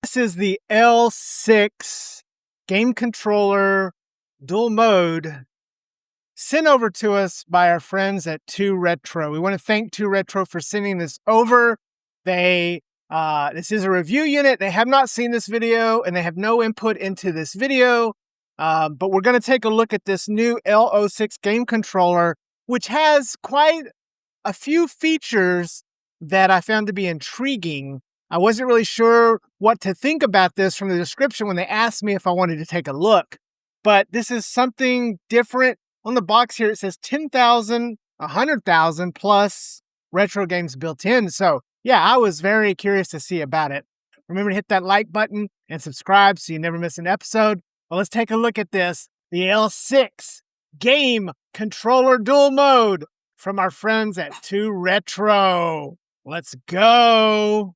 This is the L06 game controller dual mode sent over to us by our friends at 2 Retro. We want to thank 2 Retro for sending this over. This is a review unit. They have not seen this video and they have no input into this video. But we're going to take a look at this new L06 game controller, which has quite a few features that I found to be intriguing. I wasn't really sure what to think about this from the description when they asked me if I wanted to take a look. But this is something different. On the box here, it says 10,000, 100,000 plus retro games built in. So yeah, I was very curious to see about it. Remember to hit that like button and subscribe so you never miss an episode. Well, let's take a look at this. The L06 game controller dual mode from our friends at 2 Retro. Let's go.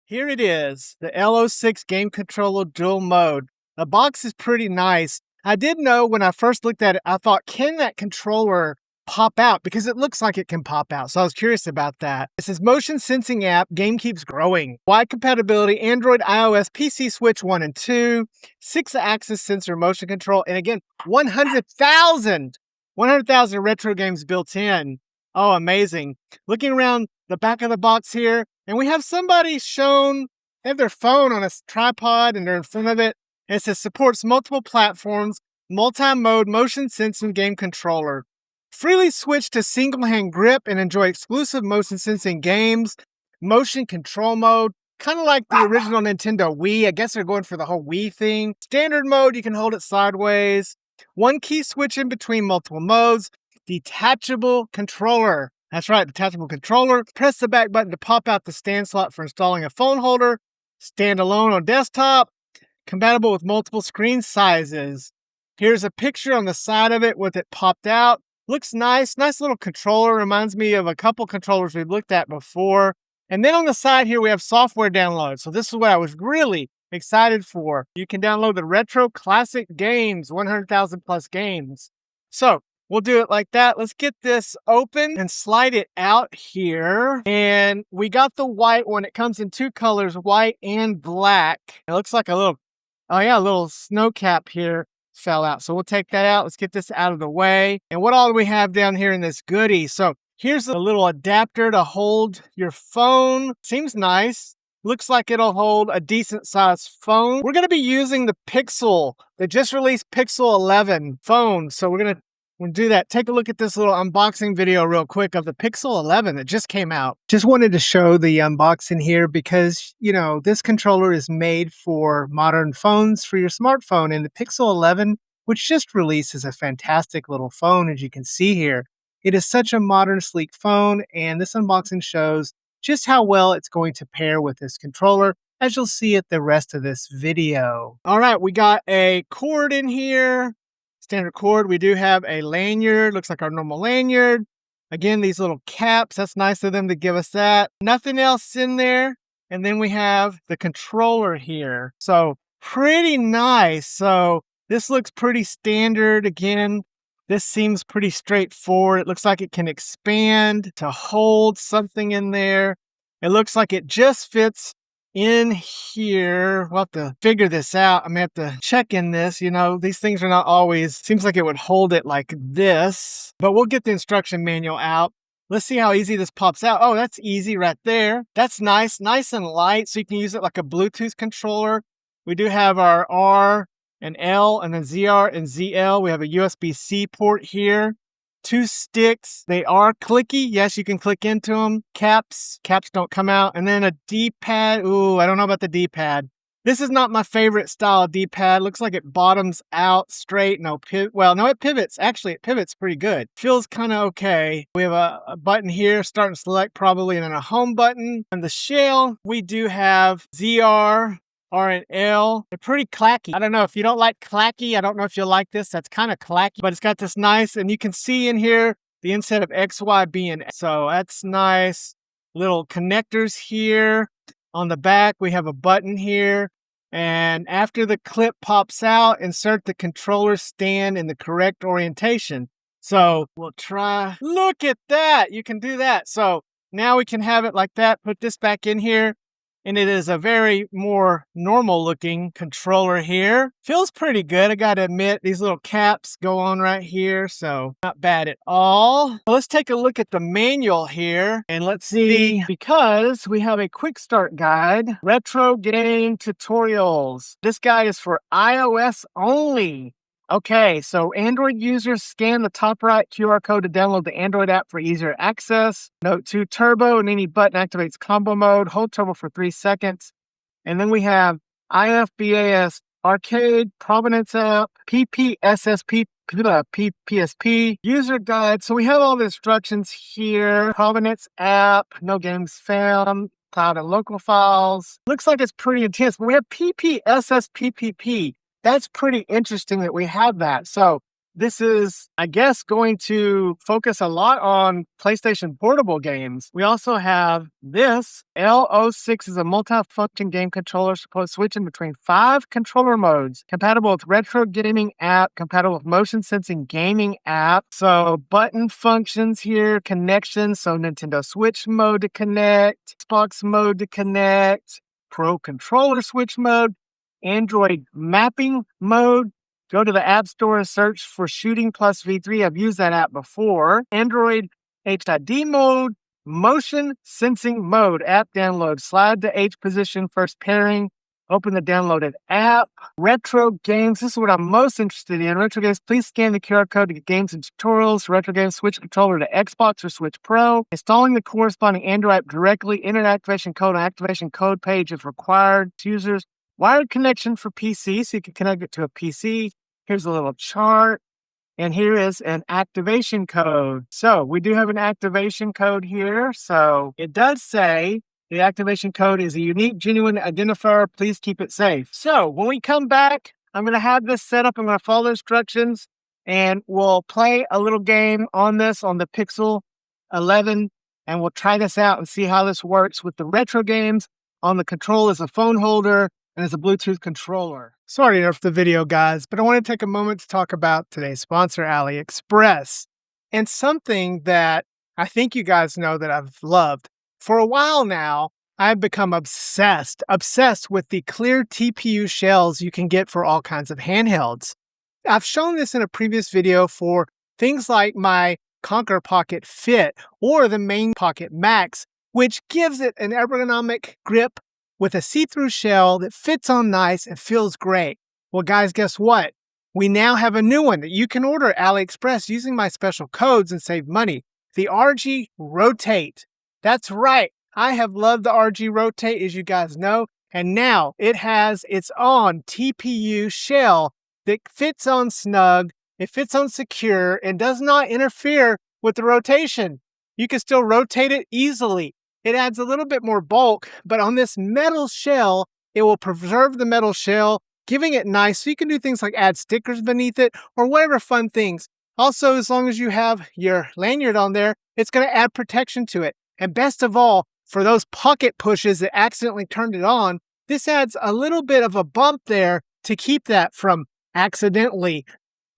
Here it is, the L06 game controller dual mode. The box is pretty nice. I did know when I first looked at it, I thought, can that controller pop out? Because it looks like it can pop out. So I was curious about that. It says motion sensing app, game keeps growing. Wide compatibility, Android, iOS, PC, Switch 1 and 2, 6-axis sensor motion control, and again, 100,000 retro games built in. Oh, amazing. Looking around the back of the box here, and we have somebody shown, they have their phone on a tripod and they're in front of it. And it says supports multiple platforms, multi-mode motion sensing game controller. Freely switch to single hand grip and enjoy exclusive motion sensing games. Motion control mode, kind of like the original Nintendo Wii. I guess they're going for the whole Wii thing. Standard mode, you can hold it sideways. One key switch in between multiple modes. Detachable controller. That's right, detachable controller. Press the back button to pop out the stand slot for installing a phone holder. Stand alone on desktop. Compatible with multiple screen sizes. Here's a picture on the side of it with it popped out. Looks nice. Nice little controller. Reminds me of a couple controllers we've looked at before. And then on the side here, we have software download. So this is what I was really excited for. You can download the retro classic games, 100,000 plus games. So we'll do it like that. Let's get this open and slide it out here. And we got the white one. It comes in 2 colors, white and black. It looks like a little snow cap here fell out. So we'll take that out. Let's get this out of the way. And what all do we have down here in this goodie? So here's a little adapter to hold your phone. Seems nice. Looks like it'll hold a decent sized phone. We're going to be using the Pixel, the just released Pixel 11 phone. So we're going to do that. Take a look at this little unboxing video real quick of the Pixel 11 that just came out. Just wanted to show the unboxing here because, you know, this controller is made for modern phones, for your smartphone, and the Pixel 11, which just released, is a fantastic little phone, as you can see here. It is such a modern, sleek phone, and this unboxing shows just how well it's going to pair with this controller, as you'll see at the rest of this video. All right, we got a cord in here. Standard cord. We do have a lanyard. Looks like our normal lanyard. Again, these little caps. That's nice of them to give us that. Nothing else in there. And then we have the controller here. So pretty nice. So this looks pretty standard. Again, this seems pretty straightforward. It looks like it can expand to hold something in there. It looks like it just fits in here. We'll have to figure this out. I'm gonna have to check in this. You know, these things are not always, seems like it would hold it like this, but we'll get the instruction manual out. Let's see how easy this pops out. Oh, that's easy right there. That's nice and light, so you can use it like a Bluetooth controller. We do have our R and L and then ZR and ZL. We have a USB-C port here. 2 sticks. They are clicky. Yes, you can click into them. Caps don't come out. And then a D-pad. Ooh, I don't know about the D-pad. This is not my favorite style of D-pad. Looks like it bottoms out straight. No pivot. Well, no, it pivots. Actually, it pivots pretty good. Feels kind of okay. We have a button here, start and select probably, and then a home button. And the shell, we do have ZR, R and L. They're pretty clacky. I don't know if you don't like clacky. I don't know if you'll like this. That's kind of clacky, but it's got this nice, and you can see in here the inset of XY being, so that's nice. Little connectors here. On the back, we have a button here. And after the clip pops out, insert the controller stand in the correct orientation. So we'll try. Look at that. You can do that. So now we can have it like that. Put this back in here. And it is a very more normal looking controller here. Feels pretty good, I gotta admit. These little caps go on right here, so not bad at all. Well, let's take a look at the manual here, and let's see, because we have a quick start guide, retro game tutorials. This guide is for iOS only. Okay, so Android users scan the top right QR code to download the Android app for easier access. Note 2 Turbo, and any button activates combo mode. Hold Turbo for 3 seconds. And then we have IFPBGHAZ Arcade, Provenance app, PPSP, user guide. So we have all the instructions here. Provenance app, no games found, cloud and local files. Looks like it's pretty intense, but we have PPSP. That's pretty interesting that we have that. So this is, I guess, going to focus a lot on PlayStation portable games. We also have this. L06 is a multi-function game controller supposed to switch in between 5 controller modes. Compatible with retro gaming app, compatible with motion sensing gaming app. So button functions here, connections. So Nintendo Switch mode to connect, Xbox mode to connect, Pro controller switch mode, Android mapping mode. Go to the App Store and search for Shooting Plus V3. I've used that app before. Android HID mode, motion sensing mode, app download. Slide to H position, first pairing. Open the downloaded app. Retro games. This is what I'm most interested in. Retro games. Please scan the QR code to get games and tutorials. Retro games. Switch controller to Xbox or Switch Pro. Installing the corresponding Android app directly. Enter activation code on activation code page if required. Users. Wired connection for PC, so you can connect it to a PC. Here's a little chart, and here is an activation code. So we do have an activation code here. So it does say the activation code is a unique, genuine identifier. Please keep it safe. So when we come back, I'm going to have this set up. I'm going to follow the instructions, and we'll play a little game on this on the Pixel 11, and we'll try this out and see how this works with the retro games on the control as a phone holder and as a Bluetooth controller. Sorry to interrupt the video, guys, but I want to take a moment to talk about today's sponsor, AliExpress, and something that I think you guys know that I've loved. For a while now, I've become obsessed with the clear TPU shells you can get for all kinds of handhelds. I've shown this in a previous video for things like my Conquer Pocket Fit or the Main Pocket Max, which gives it an ergonomic grip with a see-through shell that fits on nice and feels great. Well, guys, guess what? We now have a new one that you can order at AliExpress using my special codes and save money. The RG Rotate. That's right. I have loved the RG Rotate, as you guys know, and now it has its own TPU shell that fits on snug, it fits on secure, and does not interfere with the rotation. You can still rotate it easily. It adds a little bit more bulk, but on this metal shell, it will preserve the metal shell, giving it nice so you can do things like add stickers beneath it or whatever fun things. Also, as long as you have your lanyard on there, it's going to add protection to it. And best of all, for those pocket pushes that accidentally turned it on, this adds a little bit of a bump there to keep that from accidentally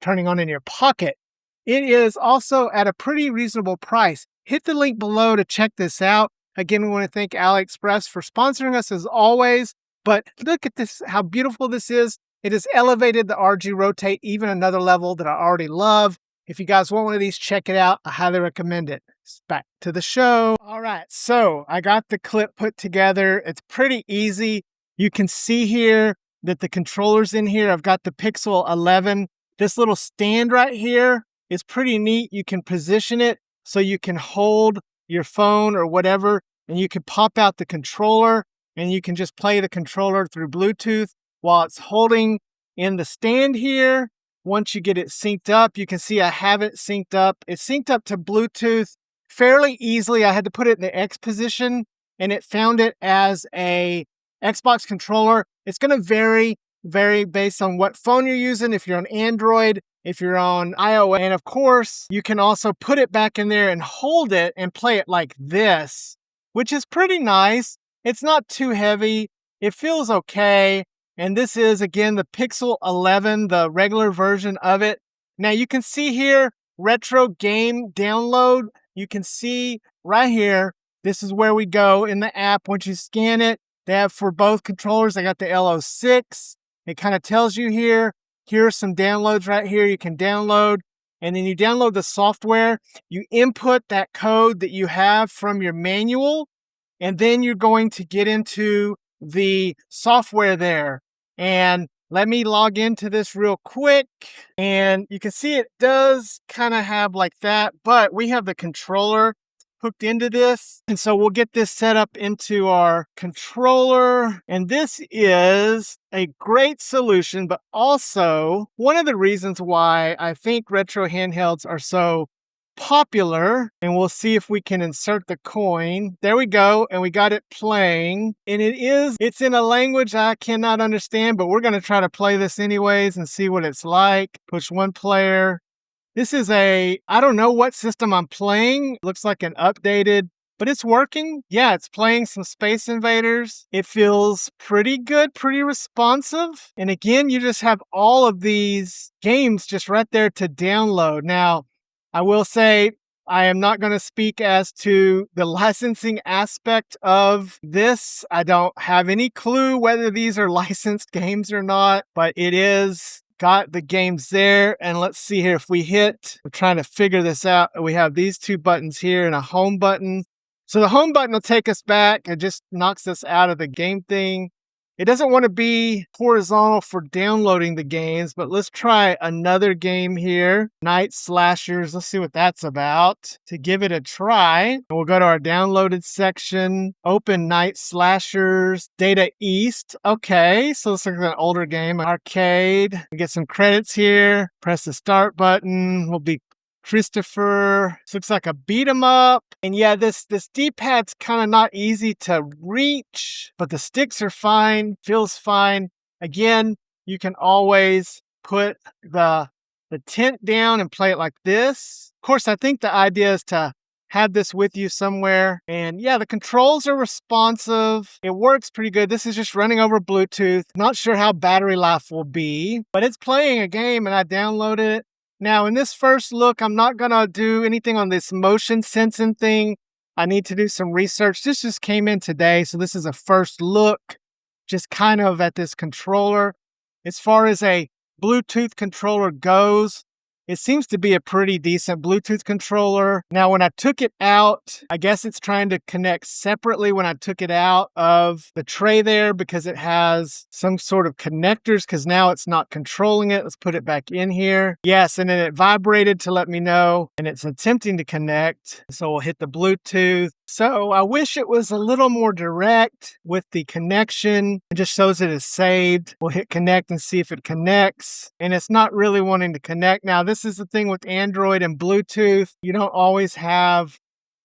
turning on in your pocket. It is also at a pretty reasonable price. Hit the link below to check this out. Again, we want to thank AliExpress for sponsoring us as always, but look at this, how beautiful this is. It has elevated the RG Rotate even another level that I already love. If you guys want one of these, check it out. I highly recommend it. Back to the show. All right, so I got the clip put together. It's pretty easy. You can see here that the controller's in here. I've got the Pixel 11. This little stand right here is pretty neat. You can position it so you can hold your phone or whatever, and you can pop out the controller and you can just play the controller through Bluetooth while it's holding in the stand here. Once you get it synced up, you can see I have it synced up. It's synced up to Bluetooth fairly easily. I had to put it in the X position and it found it as a Xbox controller. It's going to vary based on what phone you're using. If you're on Android, if you're on iOS, and of course, you can also put it back in there and hold it and play it like this, which is pretty nice. It's not too heavy. It feels okay. And this is, again, the Pixel 11, the regular version of it. Now you can see here, retro game download. You can see right here, this is where we go in the app. Once you scan it, they have for both controllers. I got the L06. It kind of tells you here are some downloads right here you can download. And then you download the software. You input that code that you have from your manual. And then you're going to get into the software there. And let me log into this real quick. And you can see it does kind of have like that, but we have the controller hooked into this. And so we'll get this set up into our controller. And this is a great solution, but also one of the reasons why I think retro handhelds are so popular. And we'll see if we can insert the coin. There we go. And we got it playing. And it's in a language I cannot understand, but we're going to try to play this anyways and see what it's like. Push one player. This is I don't know what system I'm playing. Looks like an updated, but it's working. Yeah, it's playing some Space Invaders. It feels pretty good, pretty responsive. And again, you just have all of these games just right there to download. Now, I will say I am not going to speak as to the licensing aspect of this. I don't have any clue whether these are licensed games or not, but it is got the games there. And let's see here if we hit, we're trying to figure this out. We have these two buttons here and a home button. So the home button will take us back. It just knocks us out of the game thing. It doesn't want to be horizontal for downloading the games, but let's try another game here. Night Slashers. Let's see what that's about. To give it a try, we'll go to our downloaded section. Open Night Slashers. Data East. Okay, so this looks like an older game. Arcade. We get some credits here. Press the start button. We'll be Christopher. This looks like a beat 'em up. And yeah, this D-pad's kind of not easy to reach, but the sticks are fine, feels fine. Again, you can always put the tent down and play it like this. Of course, I think the idea is to have this with you somewhere. And yeah, the controls are responsive. It works pretty good. This is just running over Bluetooth. Not sure how battery life will be, but it's playing a game and I downloaded it. Now, in this first look, I'm not going to do anything on this motion sensing thing. I need to do some research. This just came in today, so this is a first look, just kind of at this controller. As far as a Bluetooth controller goes, it seems to be a pretty decent Bluetooth controller. Now, when I took it out, I guess it's trying to connect separately when I took it out of the tray there because it has some sort of connectors because now it's not controlling it. Let's put it back in here. Yes, and then it vibrated to let me know, and it's attempting to connect. So we'll hit the Bluetooth. So I wish it was a little more direct with the connection. It just shows it is saved. We'll hit connect and see if it connects. And it's not really wanting to connect. Now, this is the thing with Android and Bluetooth. You don't always have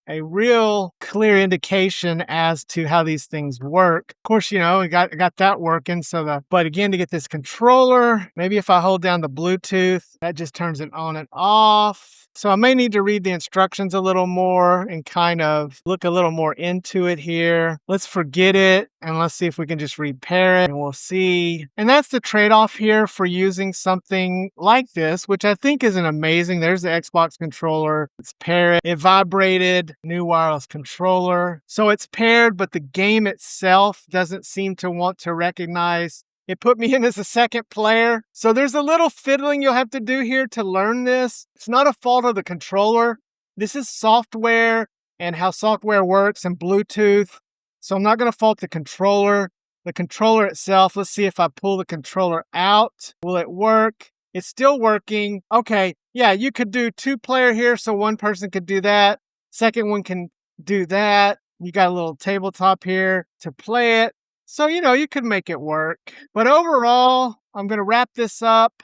a real clear indication as to how these things work. Of course, you know, I got that working. But again, to get this controller, maybe if I hold down the Bluetooth, that just turns it on and off. So I may need to read the instructions a little more and kind of look a little more into it here. Let's forget it and let's see if we can just repair it and we'll see. And that's the trade-off here for using something like this, which I think is an amazing. There's the Xbox controller. It's paired. It vibrated. New wireless controller. So it's paired, but the game itself doesn't seem to want to recognize. It put me in as a second player. So there's a little fiddling you'll have to do here to learn this. It's not a fault of the controller. This is software and how software works and Bluetooth. So I'm not going to fault the controller. The controller itself, let's see if I pull the controller out. Will it work? It's still working. Okay, yeah, you could do 2-player here, so one person could do that. Second one can do that. You got a little tabletop here to play it. So, you know, you could make it work. But overall, I'm going to wrap this up.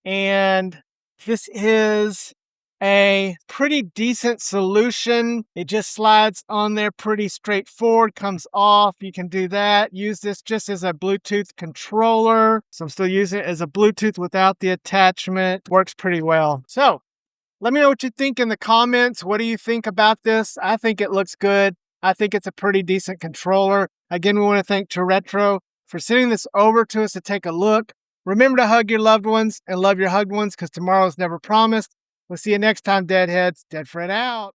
And this is a pretty decent solution. It just slides on there pretty straightforward, comes off. You can do that. Use this just as a Bluetooth controller. So I'm still using it as a Bluetooth without the attachment. Works pretty well. So let me know what you think in the comments. What do you think about this? I think it looks good. I think it's a pretty decent controller. Again, we want to thank Retro for sending this over to us to take a look. Remember to hug your loved ones and love your hugged ones, because tomorrow's never promised. We'll see you next time, Deadheads. Dead Fred out.